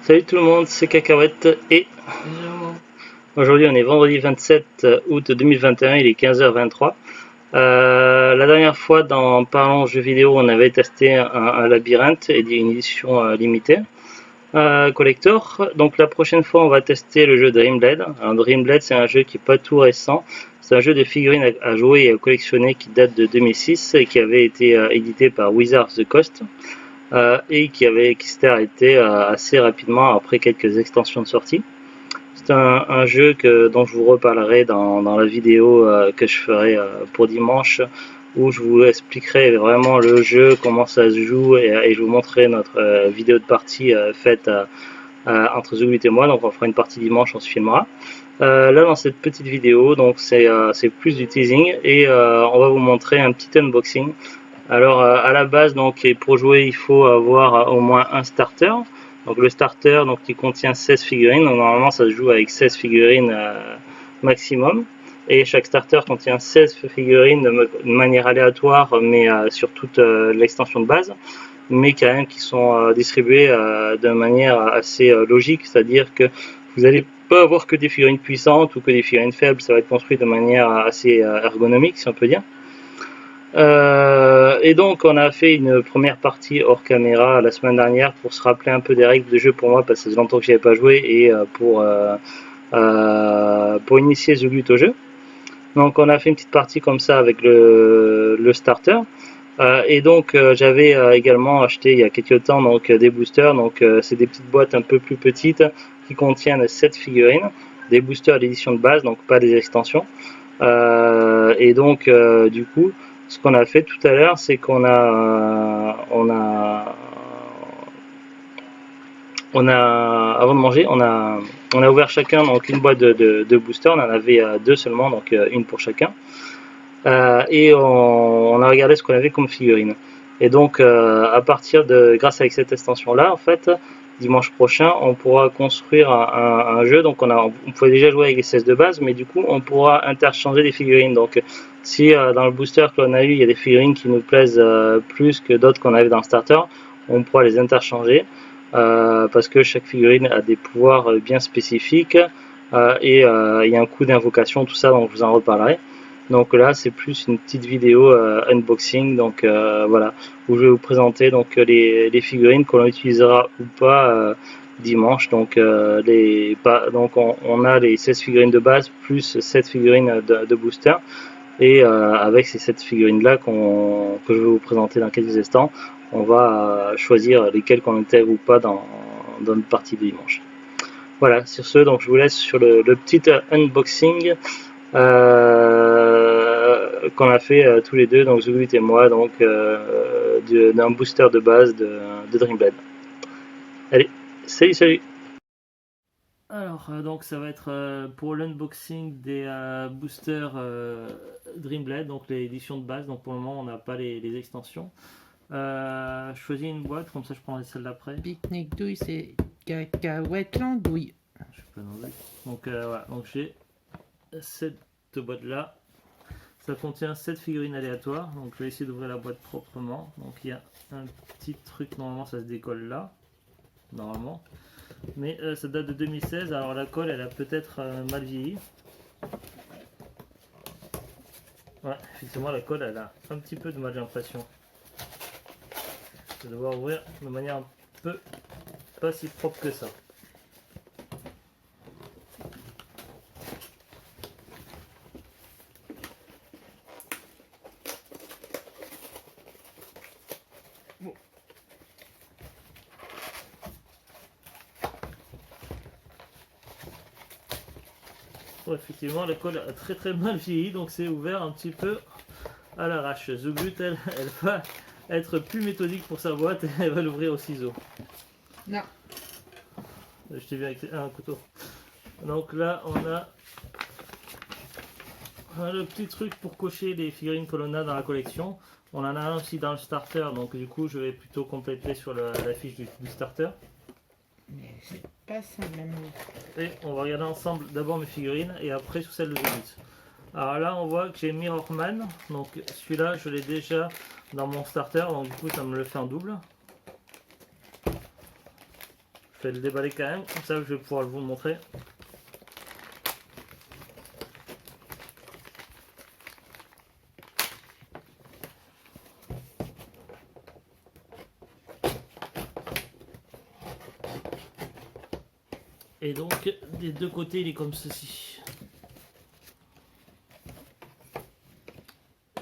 Salut tout le monde, c'est Cacahuète et Hello. aujourd'hui on est vendredi 27 août 2021, il est 15h23. La dernière fois dans Parlons jeux vidéo on avait testé un labyrinthe et une édition limitée collector. Donc la prochaine fois on va tester le jeu Dream Blade. Alors Dream Blade c'est un jeu qui n'est pas tout récent, c'est un jeu de figurines à jouer et à collectionner qui date de 2006 et qui avait été édité par Wizards of the Coast. Et qui s'était arrêté assez rapidement après quelques extensions de sortie. C'est un jeu dont je vous reparlerai dans la vidéo que je ferai pour dimanche, où je vous expliquerai vraiment le jeu, comment ça se joue, et je vous montrerai notre vidéo de partie faite entre Zoubut et moi. Donc on fera une partie dimanche, on se filmera. Là dans cette petite vidéo, donc c'est plus du teasing et on va vous montrer un petit unboxing. Alors à la base, donc, et pour jouer, il faut avoir au moins un starter. Donc le starter, donc, qui contient 16 figurines. Donc, normalement, ça se joue avec 16 figurines maximum. Et chaque starter contient 16 figurines de manière aléatoire, mais sur toute l'extension de base, mais quand même qui sont distribuées de manière assez logique, c'est-à-dire que vous n'allez pas avoir que des figurines puissantes ou que des figurines faibles, ça va être construit de manière assez ergonomique, si on peut dire. Et donc on a fait une première partie hors caméra la semaine dernière pour se rappeler un peu des règles de jeu pour moi, parce que ça fait longtemps que j'y avais pas joué, et pour initier Zugut au jeu. Donc on a fait une petite partie comme ça avec le starter. Et donc j'avais également acheté il y a quelques temps donc des boosters. Donc c'est des petites boîtes un peu plus petites qui contiennent 7 figurines, des boosters d'édition de base, donc pas des extensions. Et donc du coup, ce qu'on a fait tout à l'heure, c'est avant de manger, on a ouvert chacun donc une boîte de boosters. On en avait deux seulement, donc une pour chacun. Et on a regardé ce qu'on avait comme figurine. Et donc, à partir de, grâce avec cette extension-là, en fait, dimanche prochain, on pourra construire un jeu. Donc, on pouvait déjà jouer avec les 16 de base, mais du coup, on pourra interchanger des figurines. Donc, si dans le booster que l'on a eu, il y a des figurines qui nous plaisent plus que d'autres qu'on avait dans le starter, on pourra les interchanger. Parce que chaque figurine a des pouvoirs bien spécifiques et il y a un coup d'invocation, tout ça, donc je vous en reparlerai. Donc là, c'est plus une petite vidéo unboxing, donc voilà, où je vais vous présenter donc les figurines qu'on utilisera ou pas dimanche. Donc donc on a les 16 figurines de base plus 7 figurines de booster. Et avec ces 7 figurines là que je vais vous présenter dans quelques instants, on va choisir lesquelles qu'on intègre ou pas dans notre partie de dimanche. Voilà, sur ce, donc je vous laisse sur le petit unboxing qu'on a fait tous les deux, donc Zugut et moi, donc d'un booster de base de Dream Blade. Allez, salut, salut. Alors, donc ça va être pour l'unboxing des boosters Dream Blade, donc les éditions de base. Donc pour le moment, on n'a pas les extensions. Je choisis une boîte, comme ça je prendrai celle d'après. Pique-nique douille, c'est cacahuète l'andouille. Je sais pas demander. Donc voilà, donc j'ai cette boîte là. Ça contient 7 figurines aléatoires. Donc je vais essayer d'ouvrir la boîte proprement. Donc il y a un petit truc, normalement ça se décolle là. Normalement. Mais ça date de 2016. Alors la colle elle a peut-être mal vieilli. Ouais, effectivement la colle elle a un petit peu de mal, j'ai l'impression. Je vais devoir ouvrir de manière un peu pas si propre que ça. Bon. Bon, effectivement la colle a très mal vieilli, donc c'est ouvert un petit peu à l'arrache. Zugut elle va être plus méthodique pour sa boîte et elle va l'ouvrir au ciseau. Non. Je t'ai vu avec un couteau. Donc là on a le petit truc pour cocher les figurines que l'on a dans la collection. On en a un aussi dans le starter, donc du coup je vais plutôt compléter sur la fiche du starter. Mais c'est pas ça même. Et on va regarder ensemble d'abord mes figurines et après sur celle de Zugut. Alors là on voit que j'ai Mirrorman, donc celui-là je l'ai déjà dans mon starter, donc du coup ça me le fait en double. Je vais le déballer quand même, comme ça je vais pouvoir vous le montrer. Et donc des deux côtés il est comme ceci.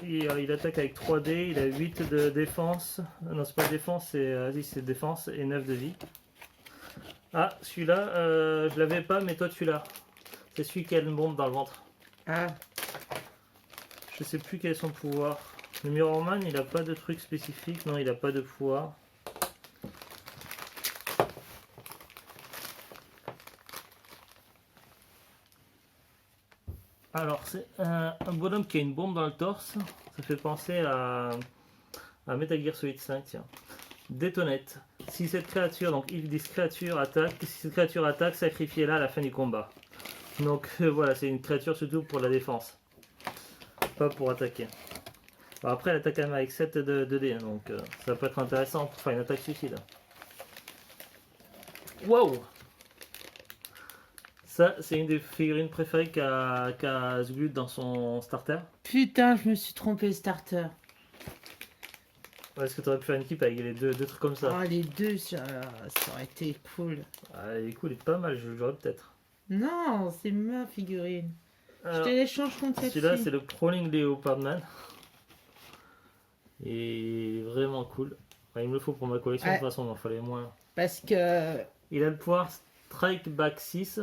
Et, il attaque avec 3D, il a 8 de défense. Non c'est pas défense, c'est défense et 9 de vie. Ah celui-là je l'avais pas mais toi tu l'as. C'est celui qui a une bombe dans le ventre. Ah, Je sais plus quel est son pouvoir. Le Mirrorman il a pas de truc spécifique, non il a pas de pouvoir. Alors c'est un bonhomme qui a une bombe dans le torse, ça fait penser à Metal Gear Solid 5, tiens. Détonette. Si cette créature, donc if this créature attaque, si cette créature attaque, sacrifiez-la à la fin du combat. Donc voilà, c'est une créature surtout pour la défense, pas pour attaquer. Alors, après elle attaque quand même avec 7 de dés, donc ça peut être intéressant pour faire une attaque suicide. Wow! Ça, c'est une des figurines préférées qu'a Zglut dans son starter. putain, je me suis trompé starter. Est-ce que tu aurais pu faire une équipe avec les deux trucs comme ça? Ah, les deux, ça aurait été cool. Ah, il est cool, il est pas mal, je le jouerais peut-être. Non, c'est ma figurine. Je Alors, te l'échange contre celle-ci. celui-là, c'est le Crawling Leopardman. Et vraiment cool. Enfin, il me le faut pour ma collection, Ouais. de toute façon, il en fallait moins. Parce que Il a le pouvoir Strike Back 6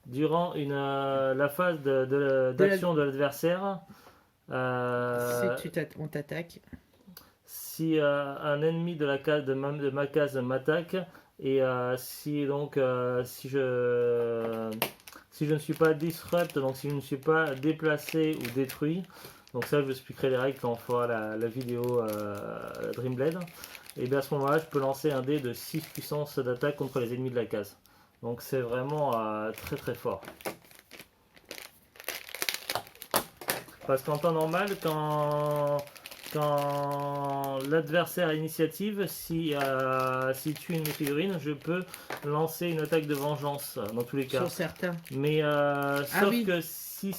durant la phase d'action de l'adversaire. on t'attaque. Si un ennemi de ma case m'attaque et si je ne suis pas disrupt, donc si je ne suis pas déplacé ou détruit, donc ça je vous expliquerai les règles quand on fera la vidéo Dreamblade, et bien à ce moment là je peux lancer un dé de 6 puissance d'attaque contre les ennemis de la case, donc c'est vraiment très très fort. Parce qu'en temps normal, quand l'adversaire a l'initiative, si tue une figurine, je peux lancer une attaque de vengeance dans tous les cas. Sur certains. Mais sauf oui. que si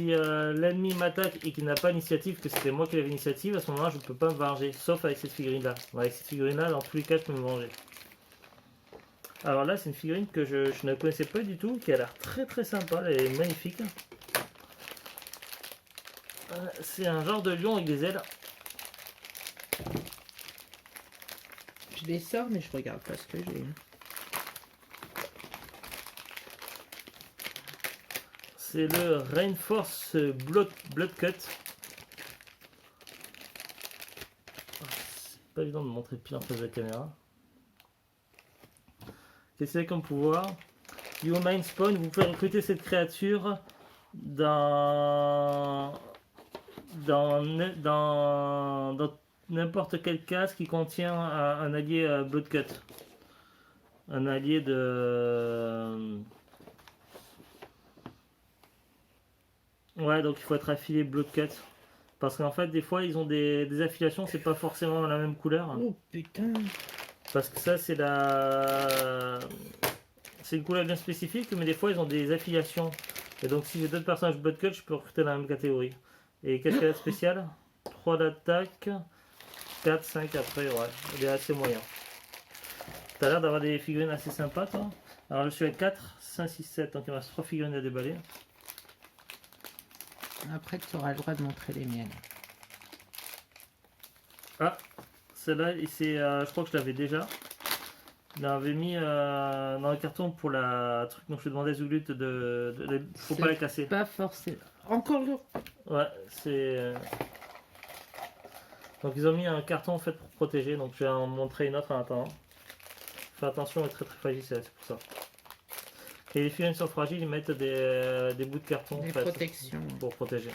l'ennemi m'attaque et qu'il n'a pas l'initiative, que c'était moi qui avais l'initiative, à ce moment-là je ne peux pas me venger, sauf avec cette figurine-là. Avec cette figurine-là, dans tous les cas, je peux me venger. Alors là, c'est une figurine que je ne connaissais pas du tout, qui a l'air très très sympa, elle est magnifique. C'est un genre de lion avec des ailes. Je les sors, mais je regarde pas ce que j'ai. C'est le Rainforce Bloodcut. C'est pas évident de montrer pile en face de la caméra. Qu'est-ce que c'est comme pouvoir? You Mind Spawn, vous pouvez recruter cette créature dans n'importe quelle case qui contient un allié Bloodcut. Un allié de... Ouais, donc il faut être affilié Bloodcut. Parce qu'en fait, des fois, ils ont des affiliations, c'est pas forcément la même couleur. Oh putain. Parce que ça, c'est une couleur bien spécifique, mais des fois, ils ont des affiliations. Et donc, si j'ai d'autres personnages Bloodcut, je peux recruter dans la même catégorie. Et qu'est-ce qu'elle a de spécial? 3 d'attaque, 4, 5 après, ouais, il est assez moyen. T'as l'air d'avoir des figurines assez sympas, toi. Alors, je suis à 4, 5, 6, 7, donc il me reste 3 figurines à déballer. Après, tu auras le droit de montrer les miennes. Ah, celle-là, je crois que je l'avais déjà. Je l'avais mis dans le carton pour la truc dont je demandais à Zglut faut pas la casser. Pas forcément. Encore le. Ouais, c'est... Donc ils ont mis un carton en fait pour protéger, donc je vais en montrer une autre en attendant. Fais attention, elle est très très fragile, c'est pour ça. Et les figurines sont fragiles, ils mettent des bouts de carton Des en fait, protections. pour protéger.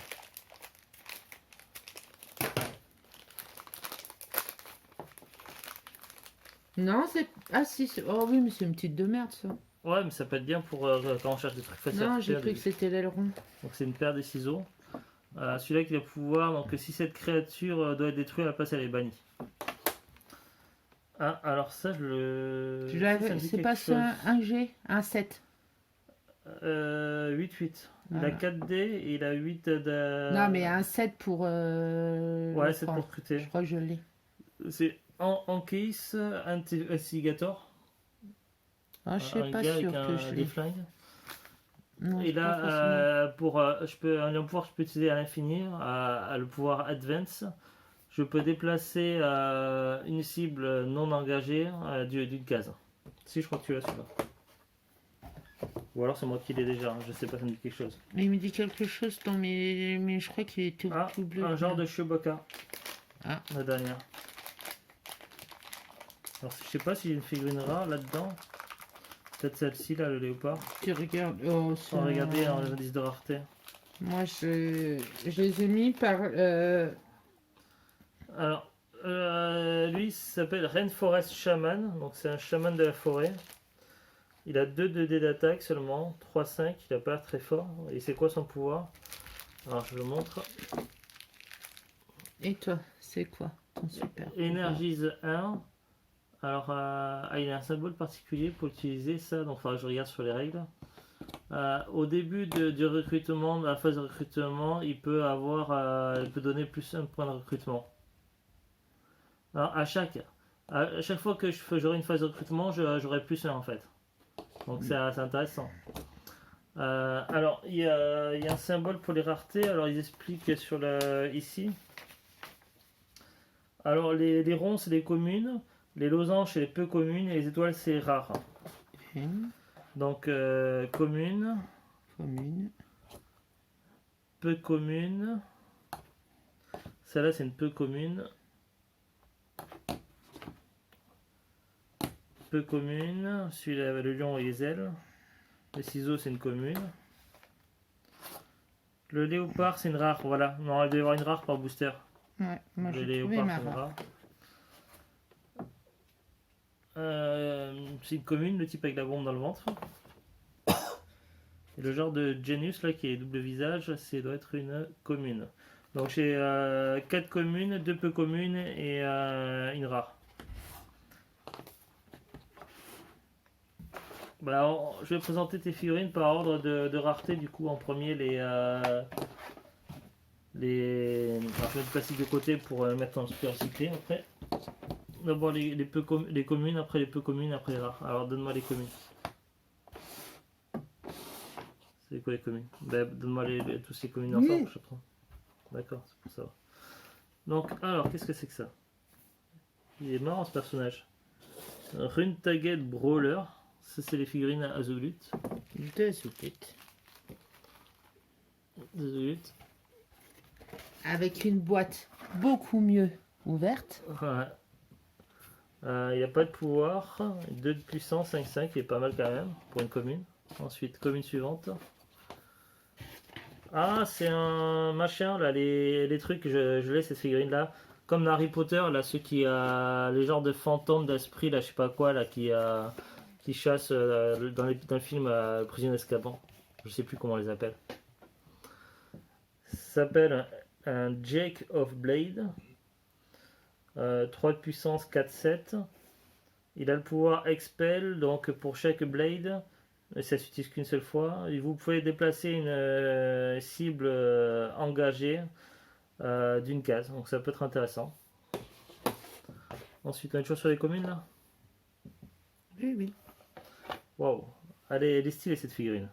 Non, c'est. Ah si, oh oui, mais c'est une petite de merde ça. Ouais, mais ça peut être bien pour quand on cherche des trucs faciles. Non, j'ai cru que c'était l'aileron. Donc c'est une paire de ciseaux. Celui-là qui a le pouvoir, donc si cette créature doit être détruite, à la place elle est bannie. Ah, alors ça, je le. Tu Si, ça l'avais, me dit c'est quelque pas chose. ça un G, un 7. 8-8. Il a Voilà. 4D et il a 8 Non, de. mais un 7 pour Ouais, le c'est pour point. recruter. Je crois que je l'ai. C'est en case, investigator. Ah, je suis Un pas gars avec sûr que je des l'ai. flingues. Non, Et c'est pas forcément. là, pour, un pouvoir que je peux utiliser à l'infini, le pouvoir Advance, je peux déplacer une cible non engagée d'une case. Si, je crois que tu l'as celui-là. Ou alors c'est moi qui l'ai déjà, je sais pas, ça me dit quelque chose. Mais il me dit quelque chose dans mes. Mais je crois qu'il est tout, Ah, tout bleu. un genre de Chewbacca, Ah, la dernière. Alors je sais pas s'il y a une figurine rare là-dedans. Peut-être celle-ci, là, le léopard. tu regardes. Oh, Sans regarder en indice de rareté. Moi, je les ai mis par. Alors, lui, il s'appelle Rainforest Shaman, donc c'est un chaman de la forêt. Il a 2 dés d'attaque seulement, 3-5, il a pas l'air très fort. Et c'est quoi son pouvoir? Alors je le montre. Et toi, c'est quoi ton super pouvoir? Énergise 1. Alors, il a un symbole particulier pour utiliser ça, donc je regarde sur les règles. Au début du recrutement, de la phase de recrutement, il peut donner plus 1 point de recrutement. Alors, à chaque fois que j'aurai une phase de recrutement, j'aurai plus 1 en fait. Donc c'est intéressant. Alors, il y a un symbole pour les raretés. Alors, ils expliquent ici. Alors, les ronds, c'est les communes. Les losanges, c'est les peu communes. Et les étoiles, c'est rare. Donc, commune. Commune. Peu commune. Celle-là, c'est une peu commune. Peu commune. Celui-là, le lion et les ailes. Le ciseau, c'est une commune. Le léopard, c'est une rare. Voilà. Non, il doit y avoir une rare par booster. Ouais, moi Le j'ai trouvé léopard, ma c'est une rare. rare. C'est une commune, le type avec la bombe dans le ventre. Et le genre de Genius là qui est double visage, c'est doit être une commune. Donc j'ai 4 communes, 2 peu communes et une rare. Bah, alors, je vais présenter tes figurines par ordre de rareté du coup en premier alors, je vais mettre le plastique de côté pour mettre en super recyclé après. D'abord les communes, après les peu communes, après les rares. Alors donne-moi les communes. C'est quoi les communes? Bah, donne-moi tous ces communes ensemble, je prends. D'accord, c'est pour ça. Donc, alors, qu'est-ce que c'est que ça? Il est marrant ce personnage. Runtagged Brawler. Ça, c'est les figurines à Azulut. Deux soupettes. Azulut. Avec une boîte beaucoup mieux ouverte. Ouais. Il n'y a pas de pouvoir. 2 de puissance, 5-5, il est pas mal quand même pour une commune. Ensuite, commune suivante. Ah, c'est un machin là, les trucs, je l'ai cette figurine là. Comme dans Harry Potter, là, ceux qui les genres de fantômes d'esprit, là, je sais pas quoi, là, qui chassent dans le film Prison d'Azkaban. Je sais plus comment on les appelle. Ça s'appelle un Jake of Blade. 3 de puissance, 4-7. Il a le pouvoir Expel, donc pour chaque Blade, ça s'utilise qu'une seule fois. Et vous pouvez déplacer une cible engagée d'une case, donc ça peut être intéressant. Ensuite, on est toujours sur les communes là. Oui, oui. Waouh, elle est stylée cette figurine.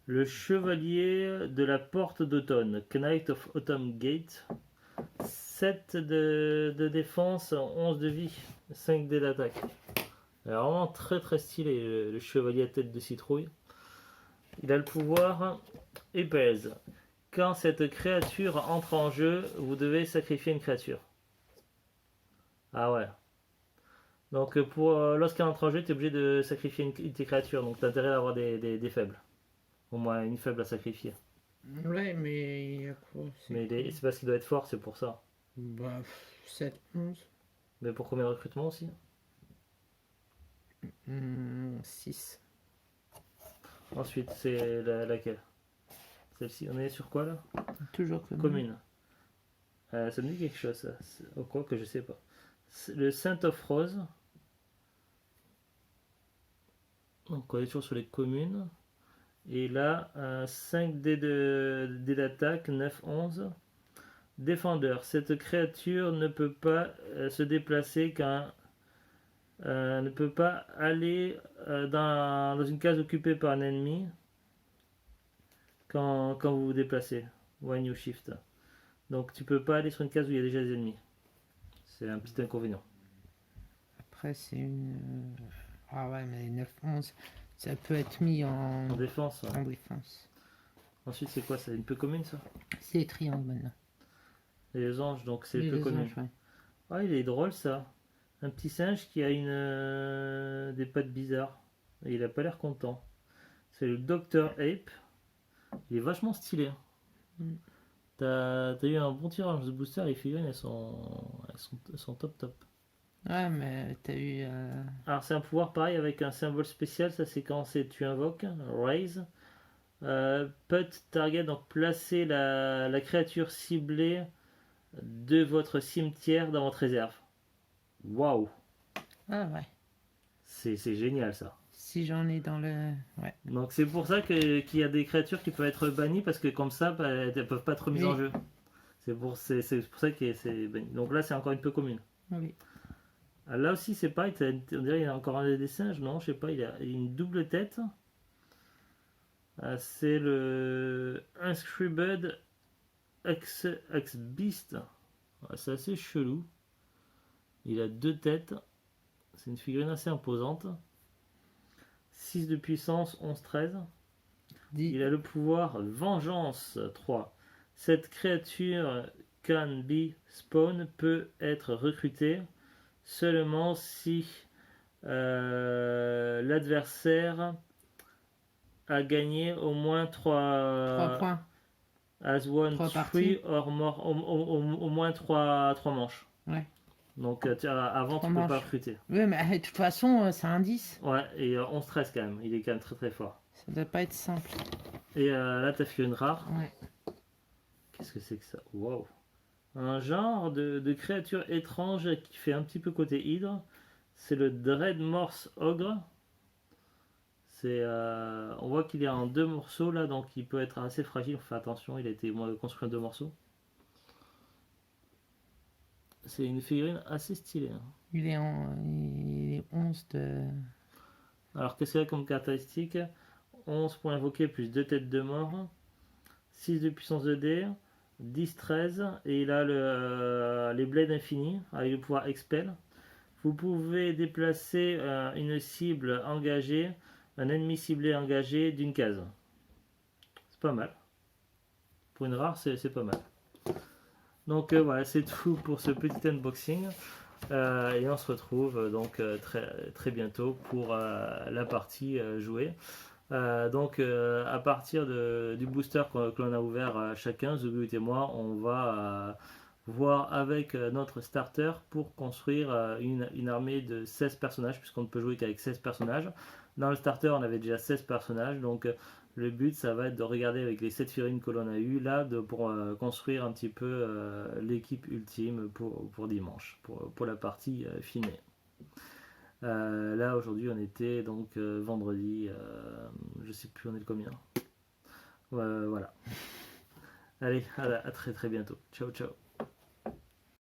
Le chevalier de la porte d'automne, Knight of Autumn Gate. 7 de défense, 11 de vie, 5 dés d'attaque. Vraiment très très stylé le chevalier à tête de citrouille. Il a le pouvoir épaise. Quand cette créature entre en jeu, vous devez sacrifier une créature. Ah ouais. Donc lorsqu'elle entre en jeu, tu es obligé de sacrifier une de tes créatures. Donc tu as intérêt à avoir des faibles. Au moins une faible à sacrifier. Ouais, mais il y a quoi? Mais c'est parce qu'il doit être fort, c'est pour ça. Bah, 7, 11. Mais pour combien de recrutement aussi? 6. Ensuite, c'est laquelle? Celle-ci, on est sur quoi là? Toujours commune. Commune. Ça me dit quelque chose, ça. Quoi que je sais pas. le Saint of Rose. Donc on est toujours sur les communes. Et là, 5 dés d'attaque, 9, 11. Défendeur. Cette créature ne peut pas se déplacer ne peut pas aller dans une case occupée par un ennemi quand vous vous déplacez. When you shift. Donc tu peux pas aller sur une case où il y a déjà des ennemis. C'est un petit inconvénient. Après, c'est une. Ah ouais, mais 9-11, ça peut être mis En défense. en défense. Ensuite, c'est quoi? C'est une peu commune ça? C'est les triangles maintenant. Et les anges, donc c'est Les peu commune. anges, ouais. Ah, il est drôle ça. Un petit singe qui a des pattes bizarres. Et il a pas l'air content. C'est le Dr Ape. Il est vachement stylé. Hein. Mm. T'as eu un bon tirage de booster, les figurines elles sont top top. Ouais, mais t'as eu. Alors c'est un pouvoir pareil avec un symbole spécial, ça c'est quand tu invoques, Raise. Put target, donc placer la créature ciblée de votre cimetière dans votre réserve. Waouh! Ah ouais. C'est génial ça. Si j'en ai dans le. Ouais. Donc c'est pour ça qu'il y a des créatures qui peuvent être bannies parce que comme ça, bah, elles ne peuvent pas être remises en jeu. C'est pour ça que c'est banni. Donc là c'est encore une peu commune. Oui. Là aussi c'est pareil, on dirait qu'il y a encore un des singes, non, je sais pas, il a une double tête. C'est le Inscribed Ex-Beast. C'est assez chelou. Il a 2 têtes. C'est une figurine assez imposante. 6 de puissance, 11-13. Il a le pouvoir Vengeance 3. Cette créature can be spawn peut être recrutée seulement si l'adversaire a gagné au moins 3 points. As won 3 or more, au moins 3 manches. Ouais. Donc avant tu peux pas recruter. Oui, mais de toute façon, c'est un 10. Ouais, et 11-13 quand même. Il est quand même très très fort. Ça doit pas être simple. Et là t'as fait une rare. Ouais. Qu'est-ce que c'est que ça? Wow. Un genre de créature étrange qui fait un petit peu côté hydre. C'est le Dreadmorse Ogre. On voit qu'il est en 2 morceaux là, donc il peut être assez fragile. Faut faire attention, il a été construit en 2 morceaux. C'est une figurine assez stylée. Hein. Il est 11 de. Alors qu'est-ce qu'il a comme caractéristique? 11 pour invoquer plus 2 têtes de mort. 6 de puissance de dés. 10, 13. Et il a les blades infinis avec le pouvoir Expel. Vous pouvez déplacer une cible engagée, un ennemi ciblé engagé d'une case. C'est pas mal. Pour une rare, c'est pas mal. Donc voilà, c'est tout pour ce petit unboxing. Et on se retrouve donc très, très bientôt pour la partie jouée. Donc à partir du booster que l'on a ouvert chacun, Zugut et moi, on va voir avec notre starter pour construire une armée de 16 personnages, puisqu'on ne peut jouer qu'avec 16 personnages. Dans le starter, on avait déjà 16 personnages, donc le but, ça va être de regarder avec les 7 figurines que l'on a eu là, pour construire un petit peu l'équipe ultime pour dimanche, pour la partie finée. Là aujourd'hui on était donc vendredi, je sais plus on est le combien. Voilà. Allez, à très très bientôt. Ciao ciao.